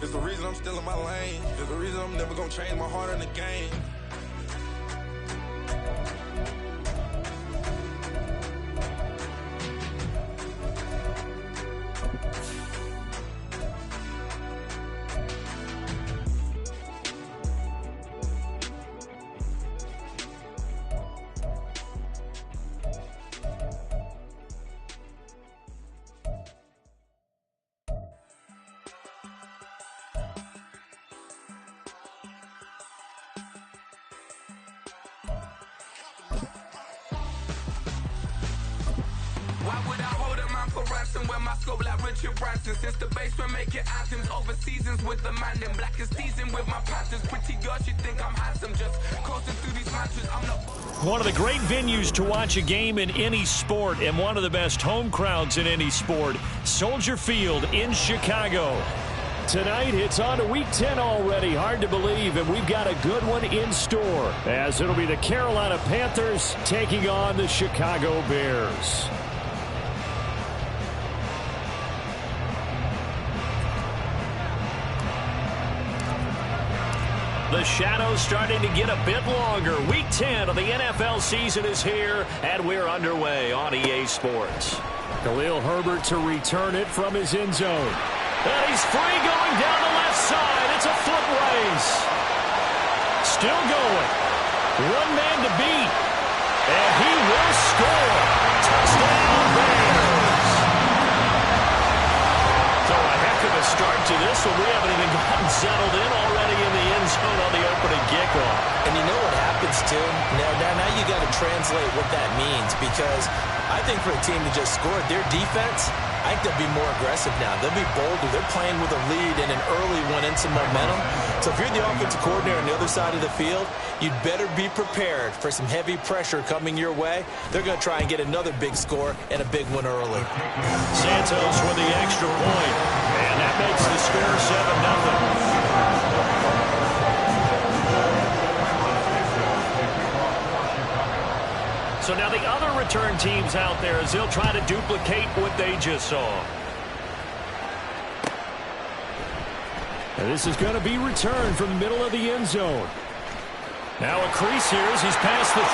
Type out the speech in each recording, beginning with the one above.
It's the reason I'm still in my lane. It's the reason I'm never gonna change my heart in the game. Why would I hold a man for ransom when my scope like Richard Branson? Since the basement making anthems over seasons with the man in black is teasing with my Panthers. Pretty girls, you think I'm handsome, just coasting through these mantras. I'm not. One of the great venues to watch a game in any sport and one of the best home crowds in any sport, Soldier Field in Chicago. Tonight, it's on to Week 10 already. Hard to believe, and we've got a good one in store, as it'll be the Carolina Panthers taking on the Chicago Bears. The shadows starting to get a bit longer. Week 10 of the NFL season is here, and we're underway on EA Sports. Khalil Herbert to return it from his end zone. And he's free going down the left side. It's a foot race. Still going. One man to beat. And he will score. Touchdown, Bears. So a heck of a start to this one. We haven't even gotten settled in already in the end zone on the opening kickoff. And you know what happens, too? Now you got to translate what that means, because I think for a team to just score, their defense, I think they'll be more aggressive now. They'll be bolder. They're playing with a lead and an early one and some momentum. So if you're the offensive coordinator on the other side of the field, you'd better be prepared for some heavy pressure coming your way. They're going to try and get another big score and a big one early. Santos with the extra point. And that makes the score 7-0. So now the other return teams out there as they'll try to duplicate what they just saw. And this is going to be returned from the middle of the end zone. Now a crease here as he's past the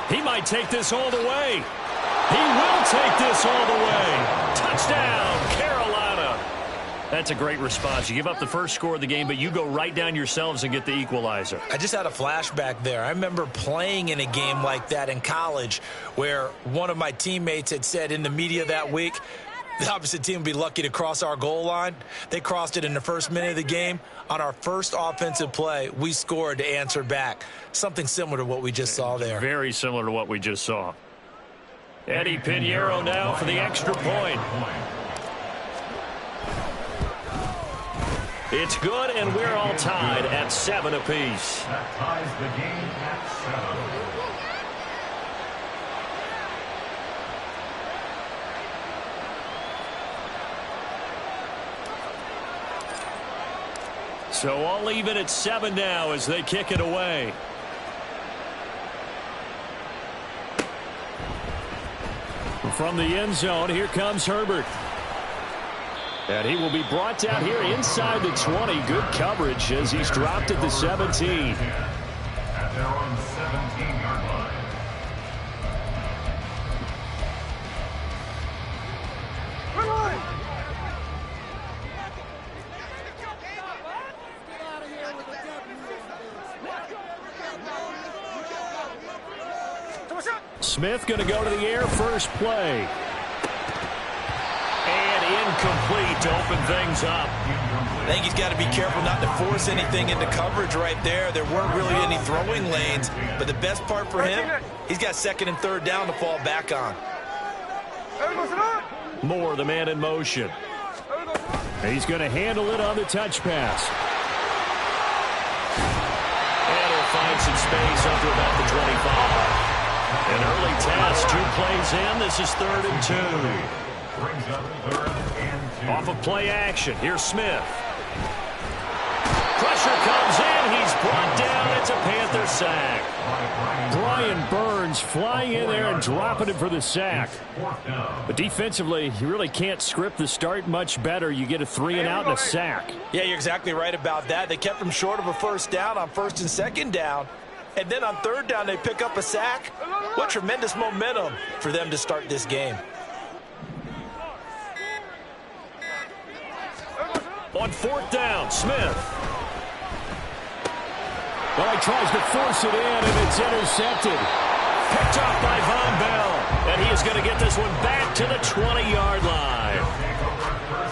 30. He might take this all the way. He will take this all the way. Touchdown, Carolina. That's a great response. You give up the first score of the game, but you go right down yourselves and get the equalizer. I just had a flashback there. I remember playing in a game like that in college where one of my teammates had said in the media that week, the opposite team would be lucky to cross our goal line. They crossed it in the first minute of the game. On our first offensive play, we scored to answer back. Something similar to what we just saw there. Very similar to what we just saw. Eddie Pinheiro now for the extra point. It's good, and we're all tied at 7 apiece. That ties the game at 7. So all even at 7 now as they kick it away. From the end zone, here comes Herbert. And he will be brought down here inside the 20. Good coverage as he's dropped at the 17. At their own 17-yard line. Smith going to go to the air first play. And incomplete to open things up. I think he's got to be careful not to force anything into coverage right there. There weren't really any throwing lanes, but the best part for him, he's got second and third down to fall back on. Moore, the man in motion. He's going to handle it on the touch pass. And he'll find some space up to about the 25. An early test, 2 plays in. This is 3rd and 2. Brings up 3rd and 2. Off of play action. Here's Smith. Pressure comes in. He's brought down. It's a Panther sack. Brian Burns comes flying in there and dropping it for the sack. But defensively, you really can't script the start much better. You get a 3-and-out and a sack. Yeah, you're exactly right about that. They kept him short of a first down on first and second down. And then on third down, they pick up a sack. What tremendous momentum for them to start this game. On fourth down, Smith. Well, he tries to force it in, and it's intercepted. Picked off by Von Bell. And he is going to get this one back to the 20-yard line.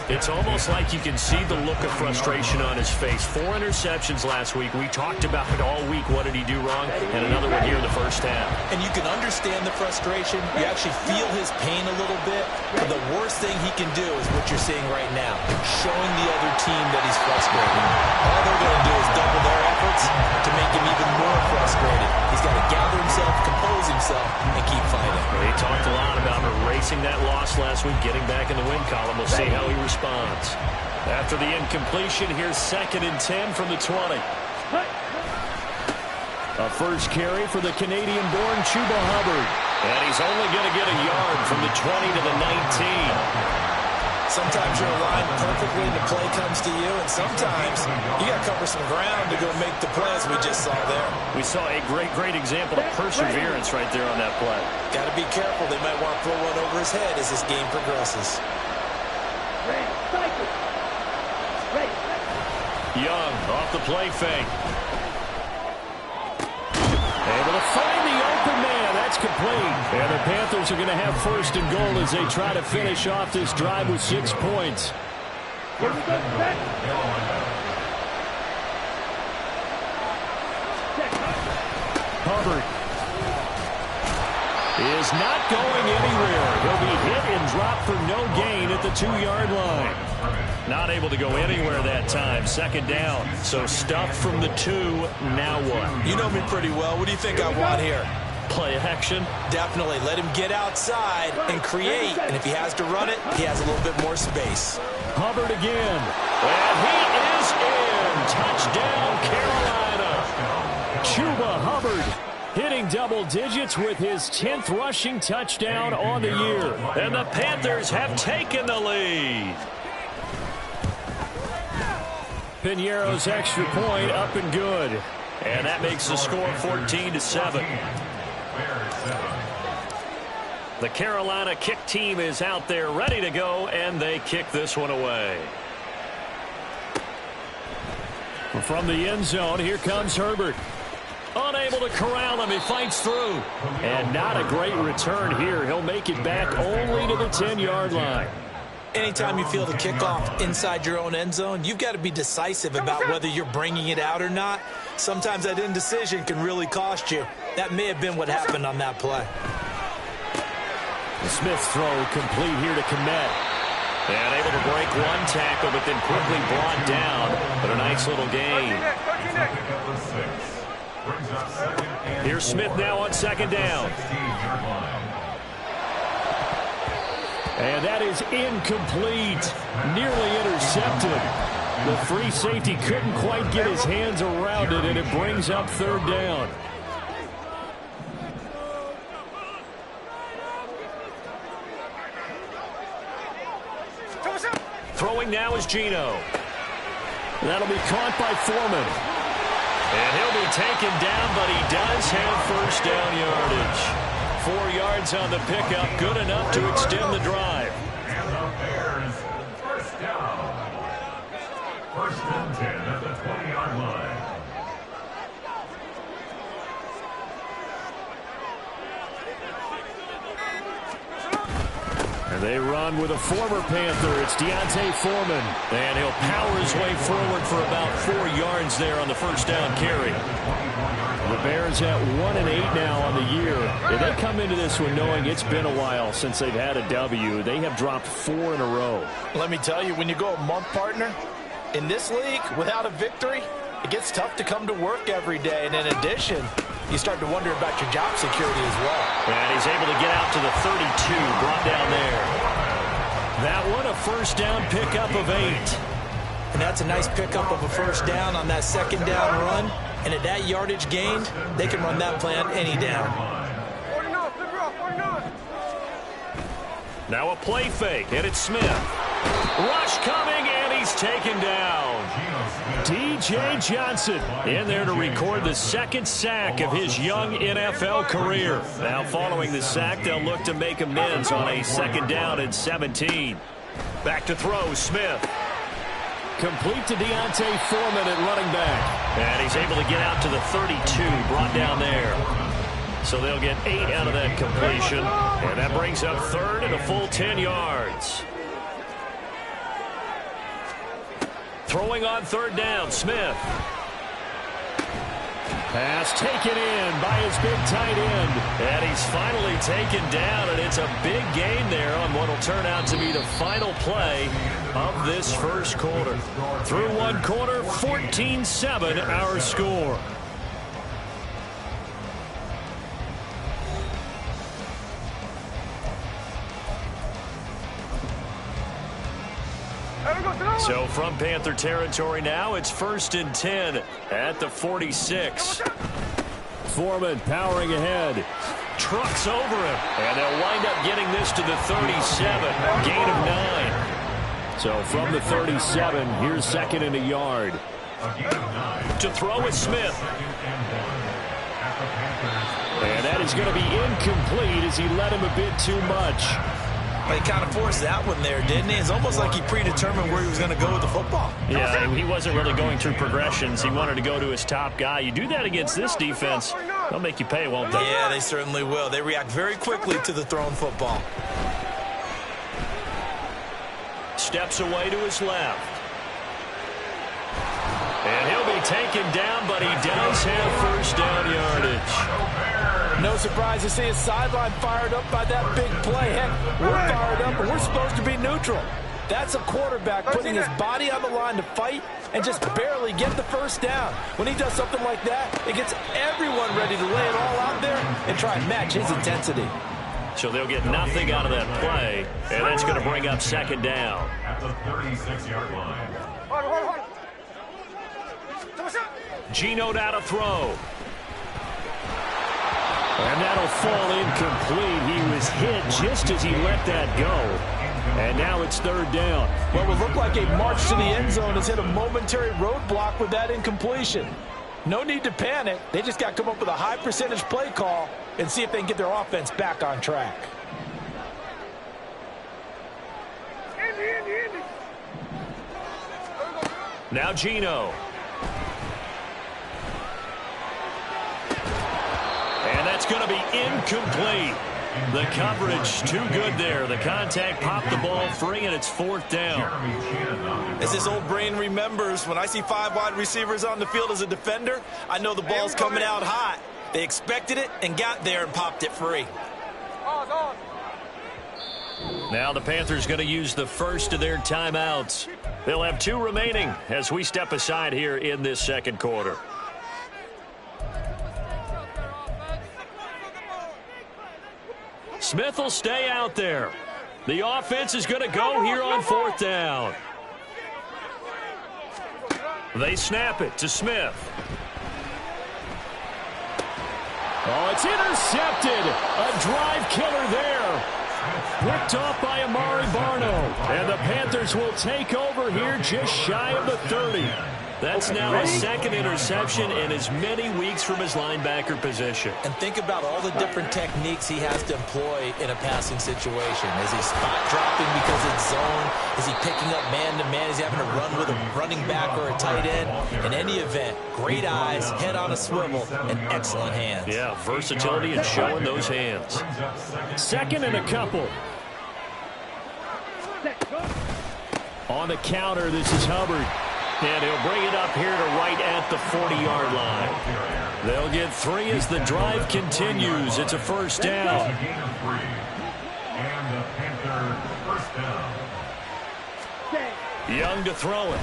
It's almost like you can see the look of frustration on his face. 4 interceptions last week. We talked about it all week. What did he do wrong? And another one here in the first half. And you can understand the frustration. You actually feel his pain a little bit. But the worst thing he can do is what you're seeing right now, showing the other team that he's frustrated. All they're going to do is double their efforts to make him even more frustrated. He's got to gather himself, compose himself, and keep fighting. He talked a lot about erasing that loss last week, getting back in the win column. We'll see how he responds. After the incompletion, here's 2nd and 10 from the 20. A first carry for the Canadian-born Chuba Hubbard. And he's only going to get a yard from the 20 to the 19. Sometimes you're aligned perfectly and the play comes to you, and sometimes you got to cover some ground to go make the play, as we just saw there. We saw a great example of perseverance right there on that play. Got to be careful. They might want to throw one over his head as this game progresses. Young off the play fake. Able to find the open man. That's complete. And the Panthers are going to have 1st and goal as they try to finish off this drive with 6 points. Hubbard is not going anywhere. He'll be hit and dropped for no gain at the 2-yard line. Not able to go anywhere that time. 2nd down. So stuffed from the 2. Now what? You know me pretty well. What do you think I want here? Play action. Definitely. Let him get outside and create. And if he has to run it, he has a little bit more space. Hubbard again. And he is in. Touchdown, Carolina. Chuba Hubbard hitting double digits with his 10th rushing touchdown on the year. And the Panthers have taken the lead. Piñeiro's extra point up and good. And that makes the score 14-7. The Carolina kick team is out there ready to go, and they kick this one away. From the end zone, here comes Herbert. Unable to corral him. He fights through. And not a great return here. He'll make it back only to the 10-yard line. Anytime you feel the kickoff inside your own end zone, you've got to be decisive about whether you're bringing it out or not. Sometimes that indecision can really cost you. That may have been what happened on that play. The Smith throw complete here to Kmet. And able to break one tackle, but then quickly brought down. But a nice little gain. Here's Smith now on 2nd down. And that is incomplete. Nearly intercepted. The free safety couldn't quite get his hands around it, and it brings up 3rd down. Throwing now is Geno. That'll be caught by Foreman. And he'll be taken down, but he does have 1st down yardage. 4 yards on the pickup, good enough to extend the drive. And the Bears, 1st down. 1st and 10 at the 20-yard line. And they run with a former Panther. It's Deontay Foreman. And he'll power his way forward for about 4 yards there on the 1st down carry. The Bears at 1-8 now on the year. And they come into this one knowing it's been a while since they've had a W. They have dropped 4 in a row. Let me tell you, when you go a month, partner, in this league, without a victory, it gets tough to come to work every day. And in addition, you start to wonder about your job security as well. And he's able to get out to the 32, brought down there. That one, a 1st down pickup of 8. And that's a nice pickup of a 1st down on that 2nd down run. And at that yardage gained, they can run that play on any down. Now a play fake, and it's Smith. Rush coming, and he's taken down. D.J. Johnson in there to record the second sack of his young NFL career. Now following the sack, they'll look to make amends on a second down and 17. Back to throw, Smith. Complete to Deontay Foreman at running back. And he's able to get out to the 32, brought down there. So they'll get 8 out of that completion. And that brings up third and a full 10 yards. Throwing on third down, Smith. Pass taken in by his big tight end. And he's finally taken down, and it's a big gain there on what will turn out to be the final play of this first quarter. Through one quarter, 14-7 our score. So from Panther territory now, it's 1st and 10 at the 46. Foreman powering ahead. Trucks over him. And they'll wind up getting this to the 37. Gain of 9. So from the 37, here's 2nd and a yard. To throw with Smith. And that is going to be incomplete as he led him a bit too much. He kind of forced that one there, didn't he? It's almost like he predetermined where he was going to go with the football. Yeah, he wasn't really going through progressions. He wanted to go to his top guy. You do that against this defense, they'll make you pay, won't they? Yeah, they certainly will. They react very quickly to the thrown football. Steps away to his left. And he'll be taken down, but he does have first down yardage. No surprise to see his sideline fired up by that big play. Heck, we're fired up, and we're supposed to be neutral. That's a quarterback putting his body on the line to fight and just barely get the first down. When he does something like that, it gets everyone ready to lay it all out there and try and match his intensity. So they'll get nothing out of that play, and that's going to bring up 2nd down. At the 36-yard line. Geno out to throw. And that'll fall incomplete. He was hit just as he let that go. And now it's 3rd down. What would look like a march to the end zone has hit a momentary roadblock with that incompletion. No need to panic. They just got to come up with a high percentage play call and see if they can get their offense back on track. Now Geno. And that's going to be incomplete. The coverage too good there. The contact popped the ball free, and it's 4th down. As this old brain remembers, when I see 5 wide receivers on the field as a defender, I know the ball's coming out hot. They expected it and got there and popped it free. Now the Panthers going to use the first of their timeouts. They'll have 2 remaining as we step aside here in this second quarter. Smith will stay out there. The offense is going to go here on 4th down. They snap it to Smith. Oh, it's intercepted. A drive killer there. Picked off by Amari Barno. And the Panthers will take over here just shy of the 30. That's now his 2nd interception in as many weeks from his linebacker position. And think about all the different techniques he has to employ in a passing situation. Is he spot dropping because it's zone? Is he picking up man-to-man? Is he having to run with a running back or a tight end? In any event, great eyes, head on a swivel, and excellent hands. Yeah, versatility and showing those hands. 2nd and a couple. On the counter, this is Hubbard. And he'll bring it up here to right at the 40-yard line. They'll get 3 as the drive continues. It's a first down. Young to throw it.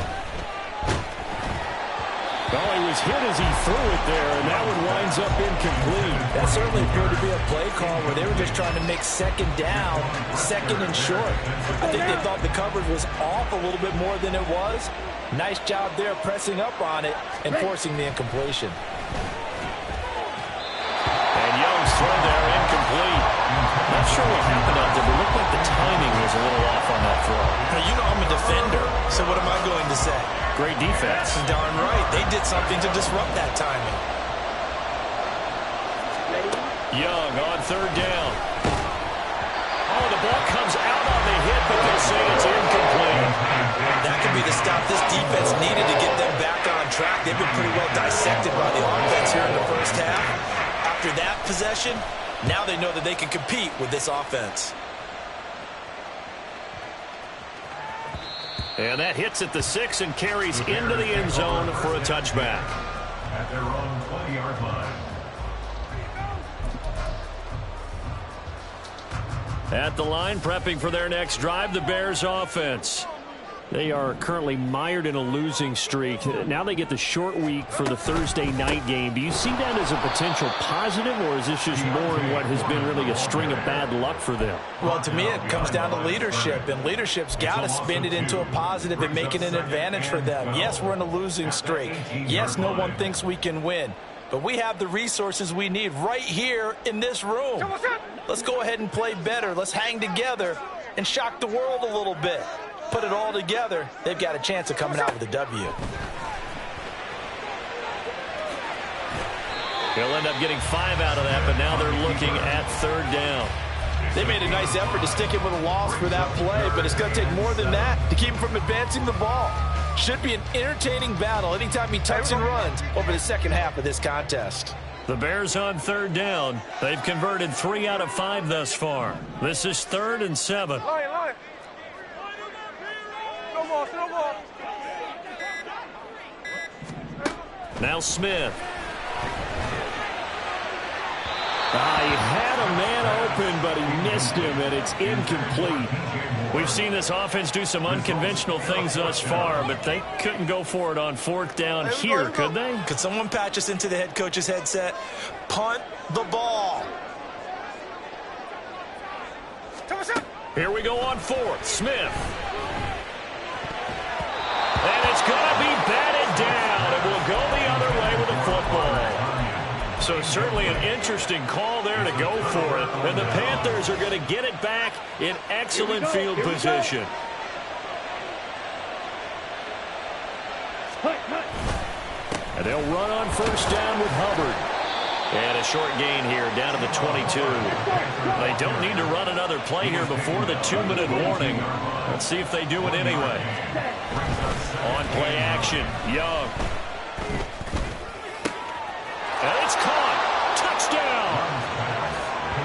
Well, he was hit as he threw it there, and that one winds up incomplete. That certainly appeared to be a play call where they were just trying to make 2nd down, 2nd and short. I think they thought the coverage was off a little bit more than it was. Nice job there pressing up on it and forcing the incompletion. And Young's throw there incomplete. Not sure what happened out there, but it looked like the timing was a little off on that throw. Now, you know I'm a defender, so what am I going to say? Great defense. Darn right. They did something to disrupt that timing. Young on third down. Oh, the ball comes out on the hit, but they'll say it's incomplete. That could be the stop this defense needed to get them back on track. They've been pretty well dissected by the offense here in the first half. After that possession, now they know that they can compete with this offense. And that hits at the 6 and carries into the end zone for a touchback. At their own 20-yard line. At the line, prepping for their next drive, the Bears offense. They are currently mired in a losing streak. Now they get the short week for the Thursday night game. Do you see that as a potential positive, or is this just more in what has been really a string of bad luck for them? Well, to me, it comes down to leadership, and leadership's got to spin it into a positive and make it an advantage for them. Yes, we're in a losing streak. Yes, no one thinks we can win. But we have the resources we need right here in this room. Let's go ahead and play better. Let's hang together and shock the world a little bit. Put it all together, they've got a chance of coming out with a W. He'll end up getting 5 out of that, but now they're looking at third down. They made a nice effort to stick him with a loss for that play, but it's going to take more than that to keep him from advancing the ball. Should be an entertaining battle anytime he tucks and runs over the second half of this contest. The Bears on third down. They've converted 3 out of 5 thus far. This is 3rd and 7. Now Smith. He had a man open, but he missed him, and it's incomplete. We've seen this offense do some unconventional things thus far, but they couldn't go for it on 4th down here, could they? Could someone patch us into the head coach's headset? Punt the ball. Here we go on 4th. Smith. And it's going to be batted down. It will go the other way with the football. So certainly an interesting call there to go for it. And the Panthers are going to get it back in excellent field position. And they'll run on 1st down with Hubbard. And a short gain here down to the 22. They don't need to run another play here before the 2-minute warning. Let's see if they do it anyway. On play action, Young. And it's caught. Touchdown.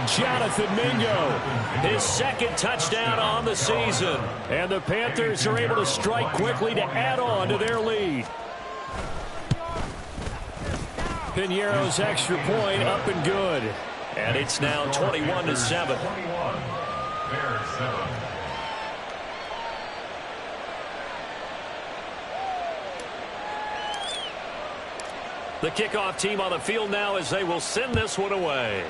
Jonathan Mingo, his 2nd touchdown on the season. And the Panthers are able to strike quickly to add on to their lead. Piñeiro's extra point up and good. And it's now 21-7. The kickoff team on the field now as they will send this one away.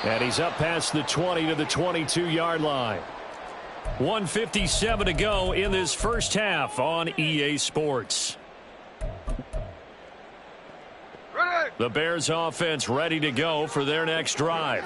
And he's up past the 20 to the 22-yard line. 1:57 to go in this first half on EA Sports. The Bears offense ready to go for their next drive.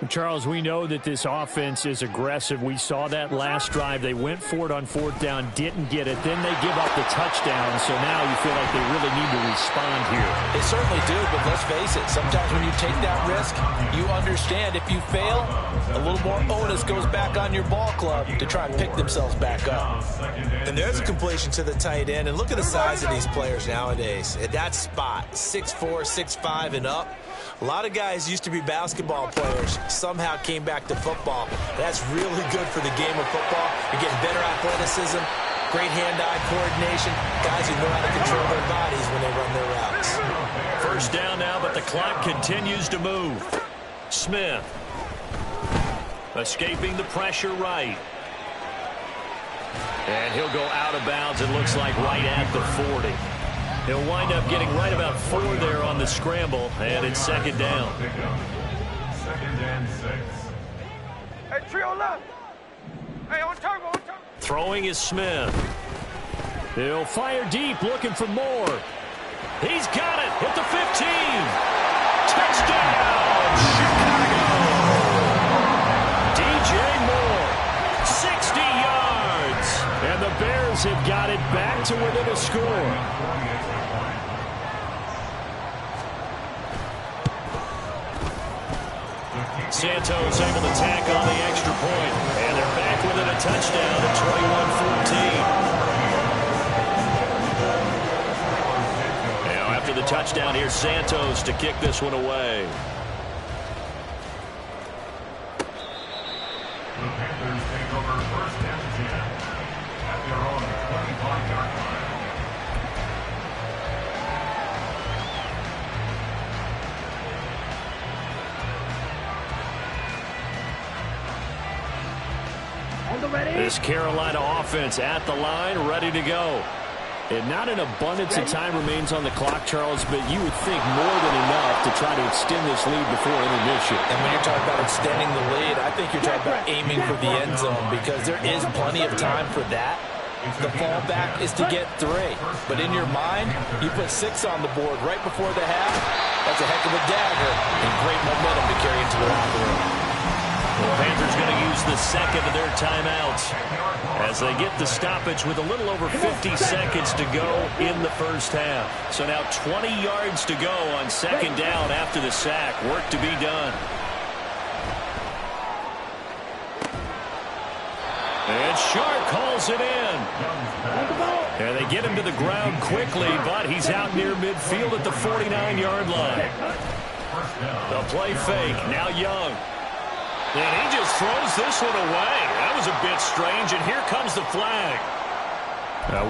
Charles, we know that this offense is aggressive. We saw that last drive. They went for it on 4th down, didn't get it. Then they give up the touchdown, so now you feel like they really need to respond here. They certainly do, but let's face it. Sometimes when you take that risk, you understand if you fail, a little more onus goes back on your ball club to try and pick themselves back up. And there's a completion to the tight end, and look at the size of these players nowadays. At that spot, 6'4", 6'5", and up. A lot of guys used to be basketball players, somehow came back to football. That's really good for the game of football. You're getting better athleticism, great hand-eye coordination, guys who know how to control their bodies when they run their routes. 1st down now, but the clock continues to move. Smith escaping the pressure right. And he'll go out of bounds, it looks like right at the 40. He'll wind up getting right about 4 there on the scramble, and it's 2nd down. 2nd and 6. Hey, trio left. Hey, on turbo. Throwing is Smith. He'll fire deep, looking for more. He's got it at the 15. Touchdown, Chicago. DJ Moore, 60 yards. And the Bears have got it back to within a score. Santos able to tack on the extra point. And they're back within a touchdown at 21-14. Now after the touchdown, here's Santos to kick this one away. The Panthers take over first and 10 at their own 25-yard line. This Carolina offense at the line, ready to go. And not an abundance of time remains on the clock, Charles, but you would think more than enough to try to extend this lead before intermission. And when you're talking about extending the lead, I think you're talking about aiming for the end zone because there is plenty of time for that. The fallback is to get 3. But in your mind, you put 6 on the board right before the half. That's a heck of a dagger and great momentum to carry into the locker room. The Panthers going to use the second of their timeouts as they get the stoppage with a little over 50 seconds to go in the first half. So now 20 yards to go on second down after the sack. Work to be done. And Sharp calls it in. And they get him to the ground quickly, but he's out near midfield at the 49-yard line. The play fake, now Young. And he just throws this one away. That was a bit strange, and here comes the flag.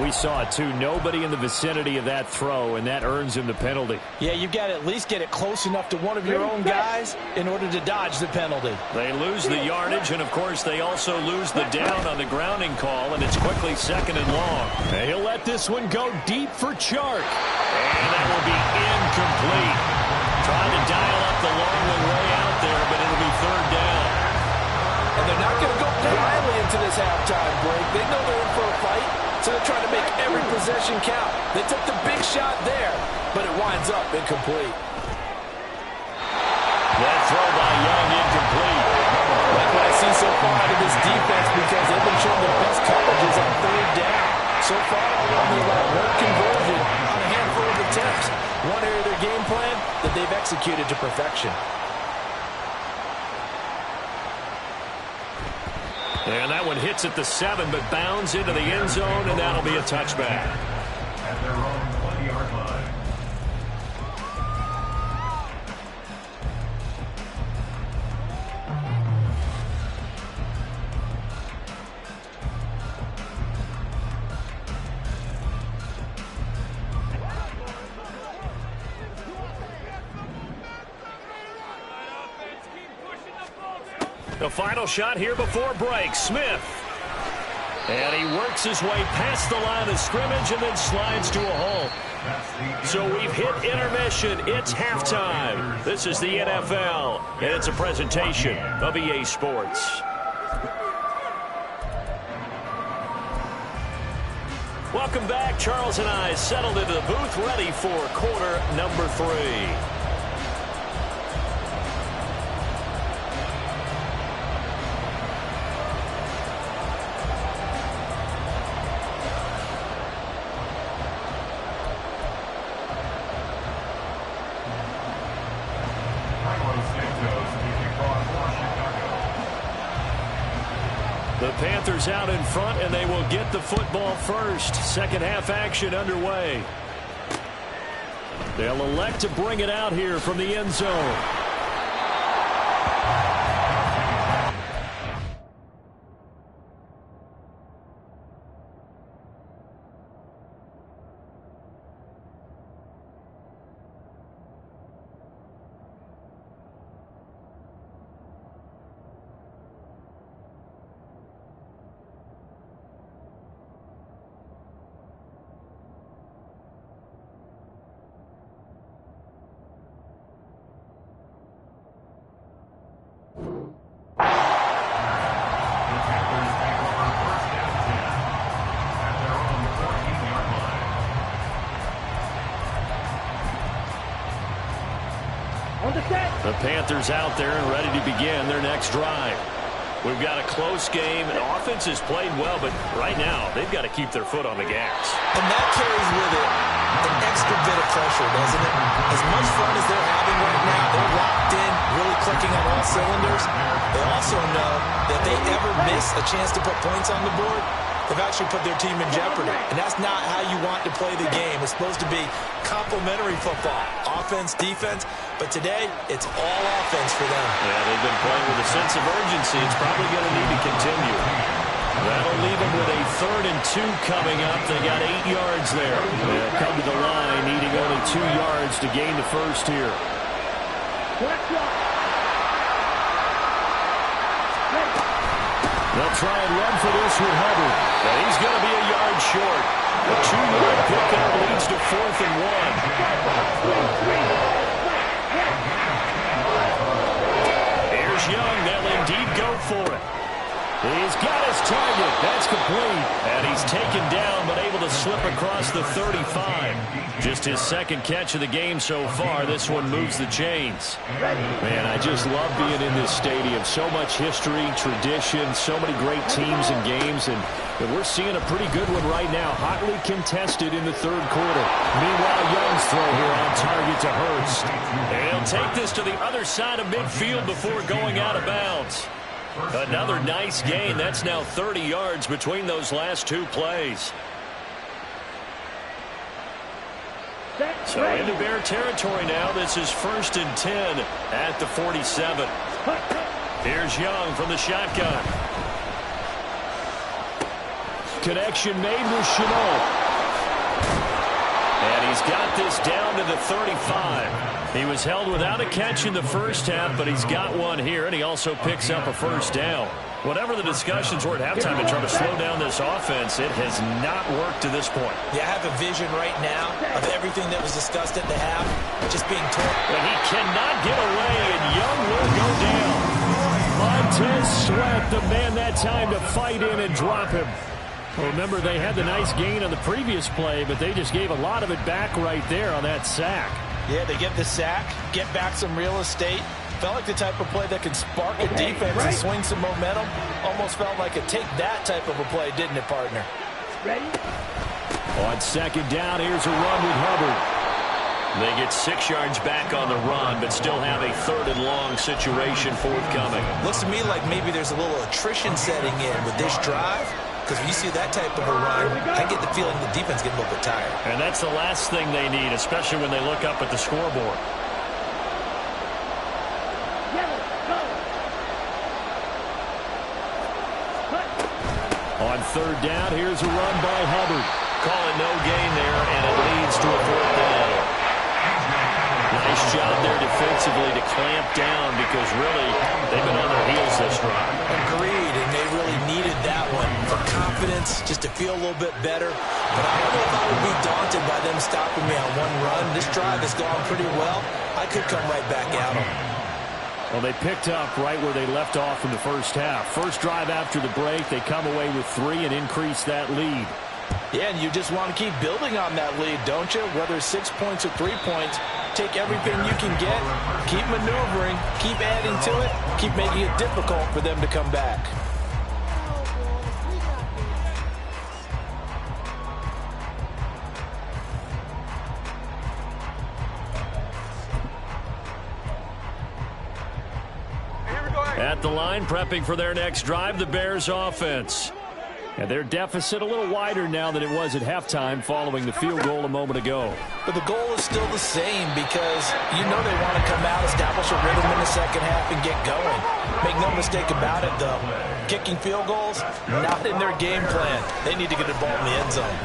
We saw it, too. Nobody in the vicinity of that throw, and that earns him the penalty. Yeah, you've got to at least get it close enough to one of your own guys in order to dodge the penalty. They lose the yardage, and, of course, they also lose the down on the grounding call, and it's quickly second and long. And he'll let this one go deep for Chark. And that will be incomplete. Trying to dial up the long one way out there, but it'll be third down. And they're not going to go quietly into this halftime break. They know they're in for a fight, so they're trying to make every possession count. They took the big shot there, but it winds up incomplete. That throw by Young incomplete. Like what I see so far out of this defense because they've been showing their best coverages on third down. So far, only about 1 conversion on a handful of attempts. One area of their game plan that they've executed to perfection. And that one hits at the 7, but bounds into the end zone, and that'll be a touchback. At their own 20-yard line. The final shot here before break. Smith. And he works his way past the line of scrimmage and then slides to a halt. So we've hit intermission. It's halftime. This is the NFL, and it's a presentation of EA Sports. Welcome back. Charles and I settled into the booth, ready for quarter number 3. The Panthers out in front, and they will get the football first. Second half action underway. They'll elect to bring it out here from the end zone. The Panthers out there and ready to begin their next drive. We've got a close game. The offense has played well, but right now they've got to keep their foot on the gas. And that carries with it an extra bit of pressure, doesn't it? As much fun as they're having right now, they're locked in, really clicking on all cylinders. They also know that if they ever miss a chance to put points on the board, they've actually put their team in jeopardy. And that's not how you want to play the game. It's supposed to be complementary football, offense, defense. But today, it's all offense for them. Yeah, they've been playing with a sense of urgency. It's probably going to need to continue. That'll leave them with a 3rd and 2 coming up. They got 8 yards there. They'll come to the line, needing only 2 yards to gain the first here. They'll try and run for this with Hubbard. And he's going to be a yard short. A 2-yard pickup leads to 4th and 1. Here's Young. They'll indeed go for it. He's got his target. That's complete. And he's taken down, but able to slip across the 35. Just his 2nd catch of the game so far. This one moves the chains. Man, I just love being in this stadium. So much history, tradition, so many great teams and games. And we're seeing a pretty good one right now. Hotly contested in the 3rd quarter. Meanwhile, Young's throw here on target to Hurst. And he'll take this to the other side of midfield before going out of bounds. Another nice gain. That's now 30 yards between those last 2 plays. So into Bear territory now. This is 1st and 10 at the 47. Here's Young from the shotgun. Connection made with Chenault. And he's got this down to the 35. He was held without a catch in the first half, but he's got one here, and he also picks up a 1st down. Whatever the discussions were at halftime to try to slow down this offense, it has not worked to this point. Yeah, I have a vision right now of everything that was discussed at the half just being torn. But he cannot get away, and Young will go down. Montez Sweat, the man that time to fight in and drop him. Well, remember, they had the nice gain on the previous play, but they just gave a lot of it back right there on that sack. Yeah, they get the sack, get back some real estate. Felt like the type of play that can spark a defense and swing some momentum. Almost felt like a take-that type of a play, didn't it, partner? On 2nd down, here's a run with Hubbard. They get 6 yards back on the run, but still have a 3rd and long situation forthcoming. Looks to me like maybe there's a little attrition setting in with this drive. Because when you see that type of a run, I get the feeling the defense getting a little bit tired. And that's the last thing they need, especially when they look up at the scoreboard. On 3rd down, here's a run by Hubbard. Call it no gain there, and it leads to a 4th down. Nice job there defensively to clamp down because really they've been on their heels this drive. Agreed, and they really needed that one for confidence, just to feel a little bit better. But I don't know if I would be daunted by them stopping me on one run. This drive has gone pretty well. I could come right back at them. Well, they picked up right where they left off in the first half. First drive after the break, they come away with 3 and increase that lead. Yeah, and you just want to keep building on that lead, don't you? Whether it's 6 points or 3 points, take everything you can get, keep maneuvering, keep adding to it, keep making it difficult for them to come back. At the line, prepping for their next drive, the Bears offense. And their deficit a little wider now than it was at halftime following the field goal a moment ago. But the goal is still the same because you know they want to come out, establish a rhythm in the second half, and get going. Make no mistake about it, though. Kicking field goals, not in their game plan. They need to get the ball in the end zone.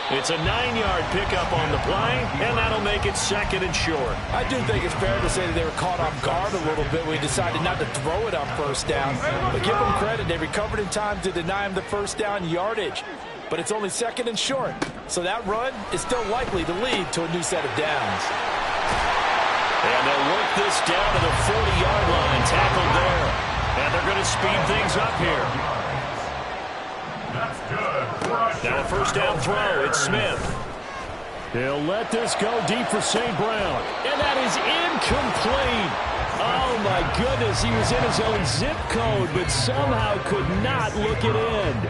It's a 9-yard pickup on the play, and that'll make it 2nd and short. I do think it's fair to say that they were caught off guard a little bit when he decided not to throw it on 1st down. But give them credit. They recovered in time to deny him the 1st down yardage. But it's only 2nd and short. So that run is still likely to lead to a new set of downs. And they'll work this down to the 40-yard line, tackled there. And they're going to speed things up here. That's good. Now a 1st down throw. It's Smith. He'll let this go deep for St. Brown. And that is incomplete. Oh, my goodness. He was in his own zip code, but somehow could not look it in.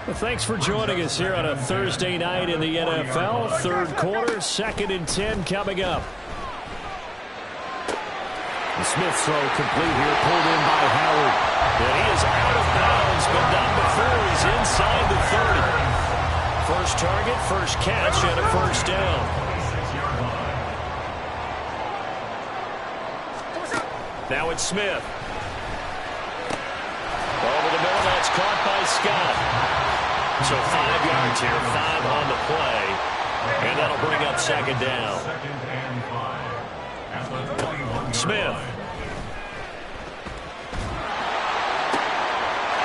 Well, thanks for joining us here on a Thursday night in the NFL. Third quarter, 2nd and 10 coming up. The Smith throw complete here, pulled in by Howard. And he is out of bounds, but not before he's inside the 30. First target, first catch, and a first down. Now it's Smith. Over the middle, that's caught by Scott. So 5 yards here, 5 on the play. And that'll bring up second down. Smith.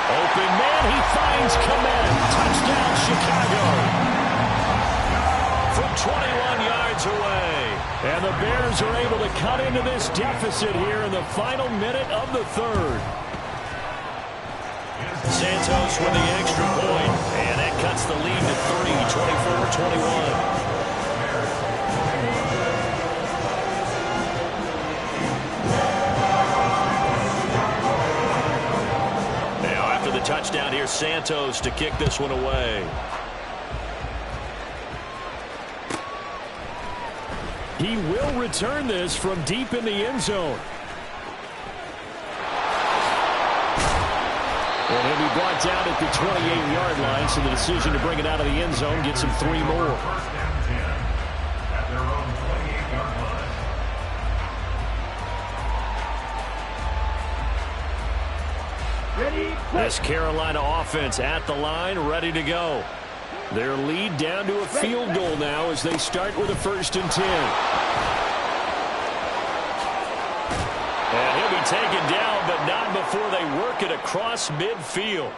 Open man, he finds Kmet. Touchdown, Chicago. From 21 yards away. And the Bears are able to cut into this deficit here in the final minute of the third. Santos with the extra point. And that cuts the lead to 3, 24-21. Touchdown here, Santos to kick this one away. He will return this from deep in the end zone. And he'll be brought down at the 28-yard line, so the decision to bring it out of the end zone gets him 3 more. This Carolina offense at the line, ready to go. Their lead down to a field goal now as they start with a 1st and 10. And he'll be taken down, but not before they work it across midfield.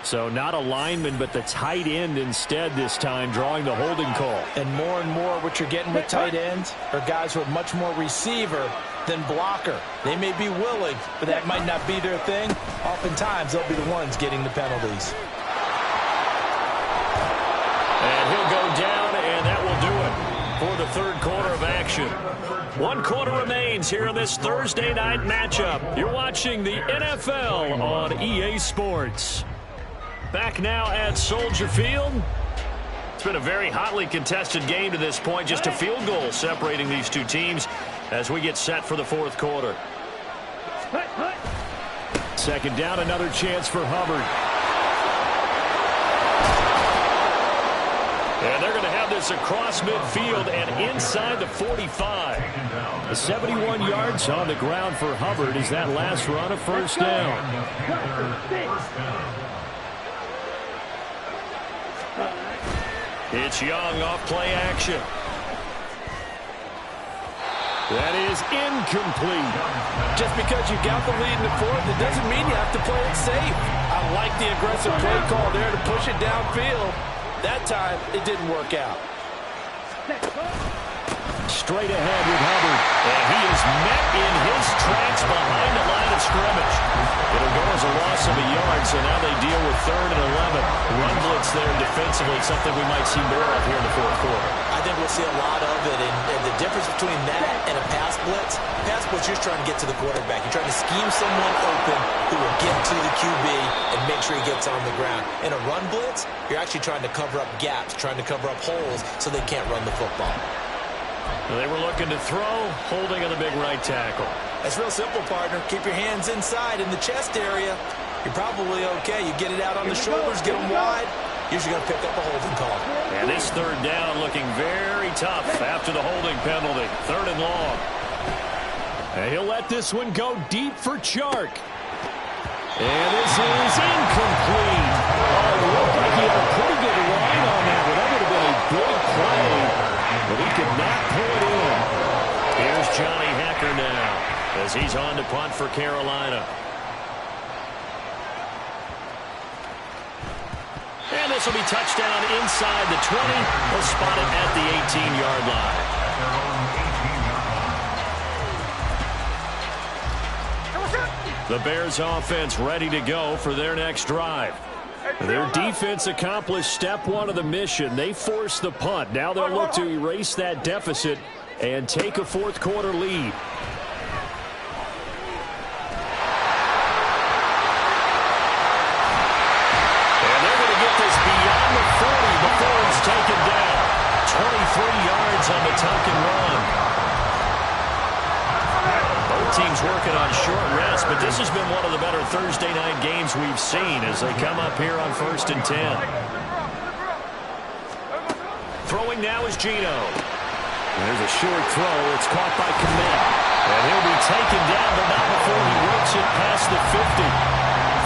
So not a lineman, but the tight end instead this time, drawing the holding call. And more what you're getting with tight ends are guys who are much more receiver than blocker. They may be willing, but that might not be their thing. Oftentimes, they'll be the ones getting the penalties. And he'll go down, and that will do it for the third quarter of action. 1 quarter remains here in this Thursday night matchup. You're watching the NFL on EA Sports. Back now at Soldier Field. It's been a very hotly contested game to this point. Just a field goal separating these two teams as we get set for the fourth quarter. Second down, another chance for Hubbard. And they're going to have this across midfield and inside the 45. 71 yards on the ground for Hubbard as that last run a first down. It's Young off play action. That is incomplete. Just because you got the lead in the fourth, it doesn't mean you have to play it safe. I like the aggressive play call there to push it downfield. That time, it didn't work out. Straight ahead with Hubbard. And he is met in his tracks behind the line of scrimmage. It'll go as a loss of a yard, so now they deal with 3rd and 11. Run blitz there defensively, something we might see more of here in the fourth quarter. I think we'll see a lot of it, and the difference between that and a pass blitz, you're just trying to get to the quarterback. You're trying to scheme someone open who will get to the QB and make sure he gets on the ground. In a run blitz, you're actually trying to cover up gaps, trying to cover up holes so they can't run the football. They were looking to throw, holding on the big right tackle. That's real simple, partner. Keep your hands inside in the chest area. You're probably okay. You get it out on the shoulders, get them wide. Usually going to pick up a holding call. And this third down looking very tough after the holding penalty. 3rd and long. And he'll let this one go deep for Chark. And this is incomplete. Oh, looked like he had a pretty good line on that one. That would have been a big play. But he could not pull it in. Here's Johnny Hecker now as he's on to punt for Carolina. And this will be touchdown inside the 20. They'll spot it at the 18-yard line. The Bears offense ready to go for their next drive. Their defense accomplished step one of the mission. They forced the punt. Now they'll look to erase that deficit and take a fourth quarter lead. And they're going to get this beyond the 40 before it's taken down. 23 yards on the tuck and run. Both teams working on short rest, but this has been one of the better Thursday night games we've seen as they come up here on 1st and 10. Throwing now is Gino. There's a short throw. It's caught by Kmet. And he'll be taken down, but not before he works it past the 50.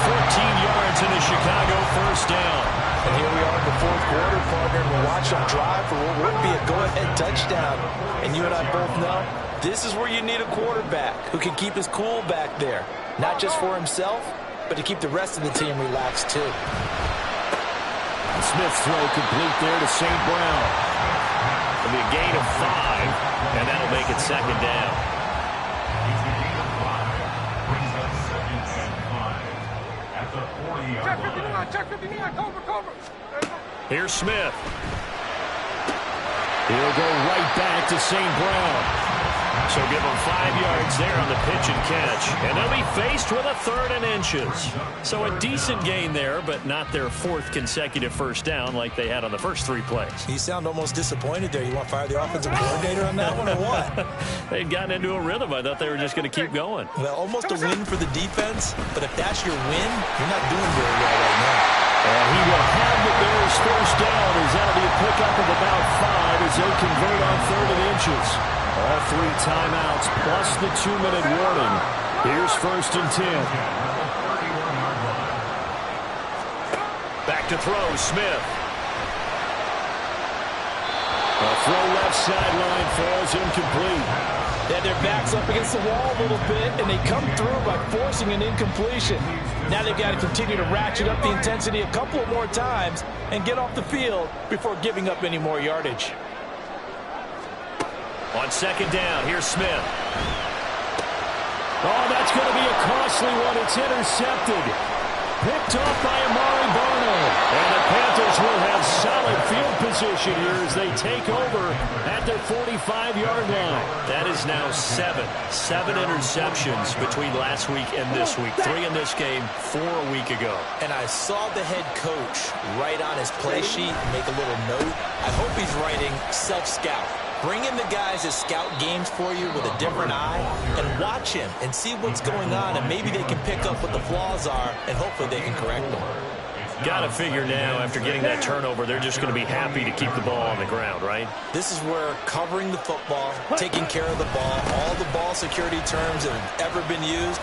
14 yards in a Chicago first down. And here we are in the fourth quarter, partner, and we'll watch them drive for what would be a go-ahead touchdown. And you and I both know this is where you need a quarterback who can keep his cool back there. Not just for himself, but to keep the rest of the team relaxed too. Smith's throw complete there to St. Brown. It'll be a gain of 5, and that'll make it second down. Check 59, cover. Here's Smith. He'll go right back to St. Brown. So give them 5 yards there on the pitch and catch. And they'll be faced with a 3rd and inches. So a decent gain there, but not their 4th consecutive first down like they had on the first 3 plays. You sound almost disappointed there. You want to fire the offensive coordinator on that one or what? They'd gotten into a rhythm. I thought they were just going to keep going. Well, almost a win for the defense, but if that's your win, you're not doing very well right now. And he will have the Bears first down as that'll be a pickup of about 5 as they convert on 3rd and inches. All 3 timeouts plus the 2-minute warning. Here's 1st and 10. Back to throw, Smith. A throw left sideline falls incomplete. They had their backs up against the wall a little bit, and they come through by forcing an incompletion. Now they've got to continue to ratchet up the intensity a couple of more times and get off the field before giving up any more yardage. On 2nd down, here's Smith. Oh, that's going to be a costly one. It's intercepted. Picked off by Amari Barno. And the Panthers will have solid field position here as they take over at their 45-yard line. That is now 7 interceptions between last week and this week. 3 in this game, 4 a week ago. And I saw the head coach write on his play sheet, make a little note. I hope he's writing self-scout. Bring in the guys that scout games for you with a different eye and watch him and see what's going on, and maybe they can pick up what the flaws are, and hopefully they can correct them. Got to figure now, after getting that turnover, they're just going to be happy to keep the ball on the ground, right? This is where covering the football, taking care of the ball, all the ball security terms that have ever been used.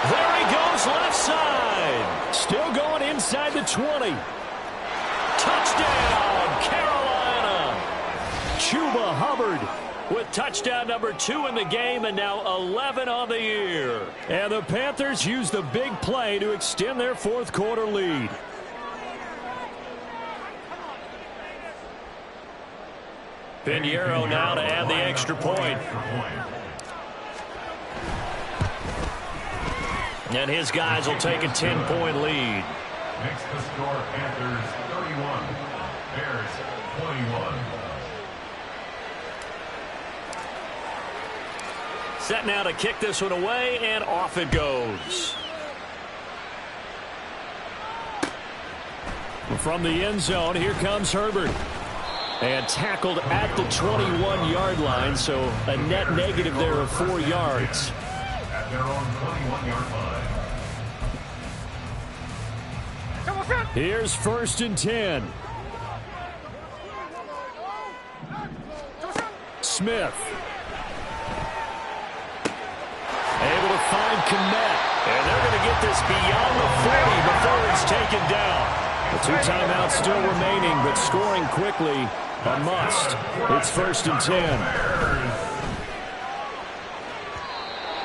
There he goes, left side. Still going inside the 20. Touchdown, Carolina. Chuba Hubbard with touchdown number 2 in the game and now 11 on the year. And the Panthers use the big play to extend their 4th quarter lead. Pinheiro now to add the extra point. And his guys will take a 10-point lead. Makes the score Panthers 31, Bears 21. Set now to kick this one away, and off it goes. From the end zone, here comes Herbert. And tackled at the 21-yard line, so a net negative there of 4 yards. At their own 21-yard line. Here's 1st and 10. Smith. Able to find Kmet. And they're going to get this beyond the 40 before it's taken down. The 2 timeouts still remaining, but scoring quickly a must. It's 1st and 10.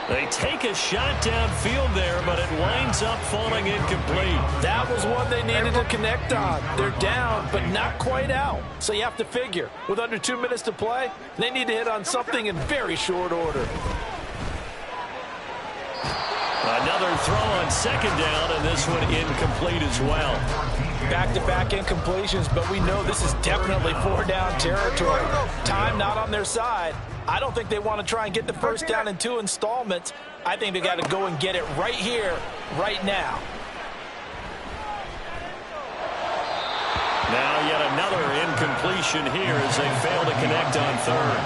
They take a shot downfield there, but it winds up falling incomplete. That was one they needed to connect on. They're down, but not quite out. So you have to figure, with under 2 minutes to play, they need to hit on something in very short order. Another throw on 2nd down, and this one incomplete as well. Back-to-back incompletions, but we know this is definitely 4-down territory. Time not on their side. I don't think they want to try and get the first down in 2 installments. I think they got to go and get it right here, right now. Now yet another incompletion here as they fail to connect on third.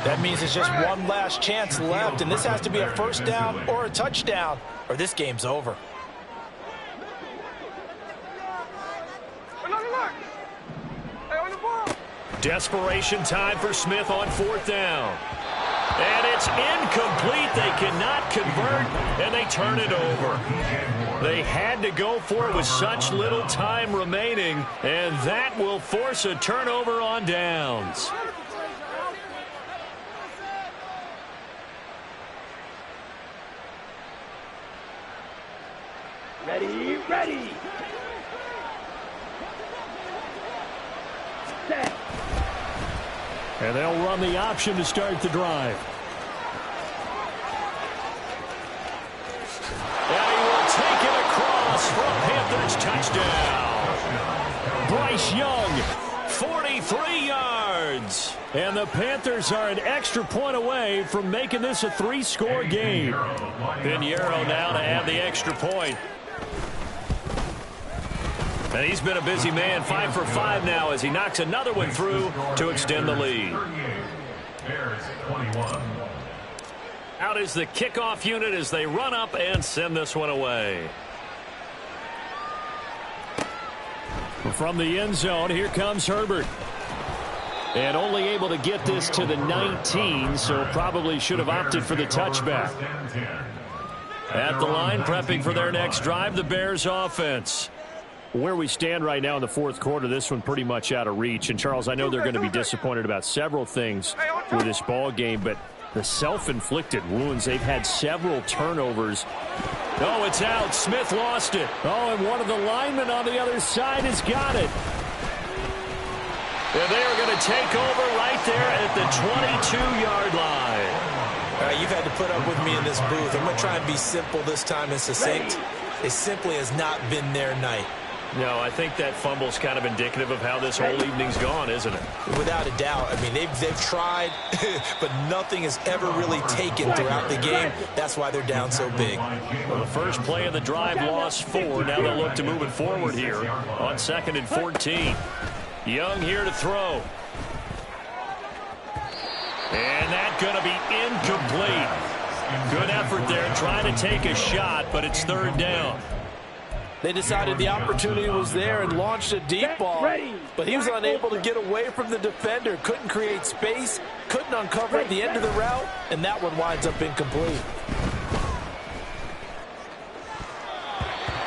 That means there's just one last chance left, and this has to be a first down or a touchdown, or this game's over. Desperation time for Smith on 4th down. And it's incomplete. They cannot convert, and they turn it over. They had to go for it with such little time remaining, and that will force a turnover on downs. Ready, ready. Set. And they'll run the option to start the drive. And he will take it across for a Panthers touchdown. Bryce Young, 43 yards. And the Panthers are an extra point away from making this a 3-score game. Pinheiro now to add the extra point. And he's been a busy man, 5 for 5 now as he knocks another one through to extend the lead. Out is the kickoff unit as they run up and send this one away. From the end zone, here comes Herbert. And only able to get this to the 19, so probably should have opted for the touchback. At the line, prepping for their next drive, the Bears offense. Where we stand right now in the 4th quarter, this one pretty much out of reach. And, Charles, I know they're going to be disappointed about several things with this ball game, but the self-inflicted wounds, they've had several turnovers. Oh, it's out. Smith lost it. Oh, and one of the linemen on the other side has got it. And they are going to take over right there at the 22-yard line. All right, you've had to put up with me in this booth. I'm going to try and be simple this time and succinct. It simply has not been their night. No, I think that fumble's kind of indicative of how this whole evening's gone, isn't it? Without a doubt. I mean, they've tried, but nothing has ever really taken throughout the game. That's why they're down so big. Well, the first play of the drive lost 4. Now they'll look to move it forward here on 2nd and 14. Young here to throw. And that's going to be incomplete. Good effort there trying to take a shot, but it's 3rd down. They decided the opportunity was there and launched a deep ball, but he was unable to get away from the defender, couldn't create space, couldn't uncover at the end of the route, and that one winds up incomplete.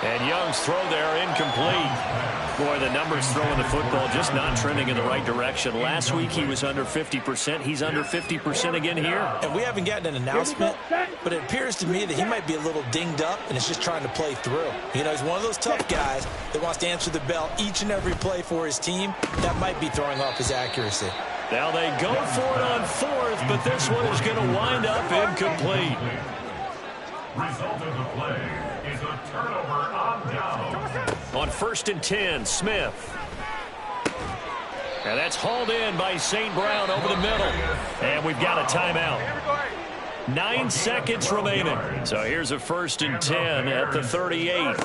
And Young's throw there incomplete. Boy, the numbers throwing the football just not trending in the right direction. Last week he was under 50%. He's under 50% again here. And we haven't gotten an announcement, but it appears to me that he might be a little dinged up and is just trying to play through. You know, he's one of those tough guys that wants to answer the bell each and every play for his team. That might be throwing off his accuracy. Now they go for it on 4th, but this one is going to wind up incomplete. Result of the play is a turnover on down. On 1st and 10, Smith. And that's hauled in by St. Brown over the middle. And we've got a timeout. 9 seconds remaining. So here's a 1st and 10 at the 38.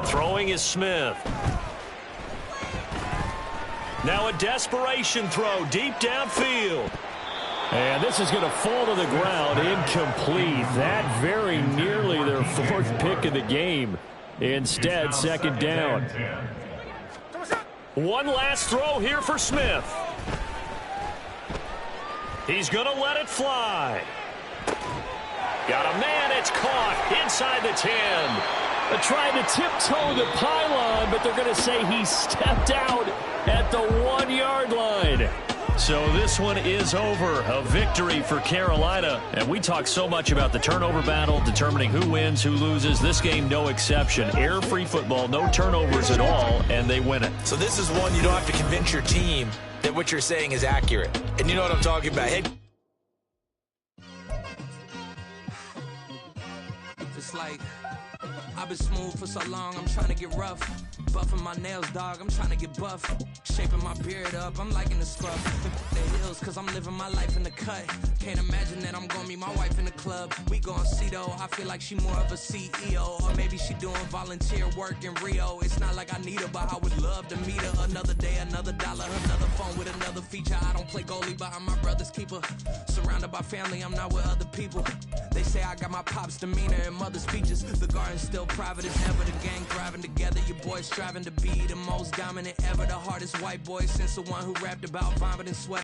Throwing is Smith. Now a desperation throw deep downfield. And this is going to fall to the ground, incomplete. That very nearly their 4th pick of the game. Instead, 2nd down. One last throw here for Smith. He's going to let it fly. Got a man, it's caught inside the 10. They're trying to tiptoe the pylon, but they're going to say he stepped out at the 1-yard line. So this one is over. A victory for Carolina. And we talk so much about the turnover battle, determining who wins, who loses. This game, no exception. Error-free football, no turnovers at all, and they win it. So this is one you don't have to convince your team that what you're saying is accurate. And you know what I'm talking about. Hey, Just like I've been smooth for so long, I'm trying to get rough. Buffing my nails, dog, I'm trying to get buff. Shaping my beard up, I'm liking the scruff. The hills, cause I'm living my life in the cut. Can't imagine that I'm gonna meet my wife in the club. We gon' see though, I feel like she more of a CEO. Or maybe she doing volunteer work in Rio. It's not like I need her, but I would love to meet her. Another day, another dollar, another phone with another feature. I don't play goalie, but I'm my brother's keeper. Surrounded by family, I'm not with other people. They say I got my pop's demeanor and mother's features. The garden's still private as ever, the gang thriving together. Your boys striving to be the most dominant ever. The hardest white boy since the one who rapped about vomit and sweat.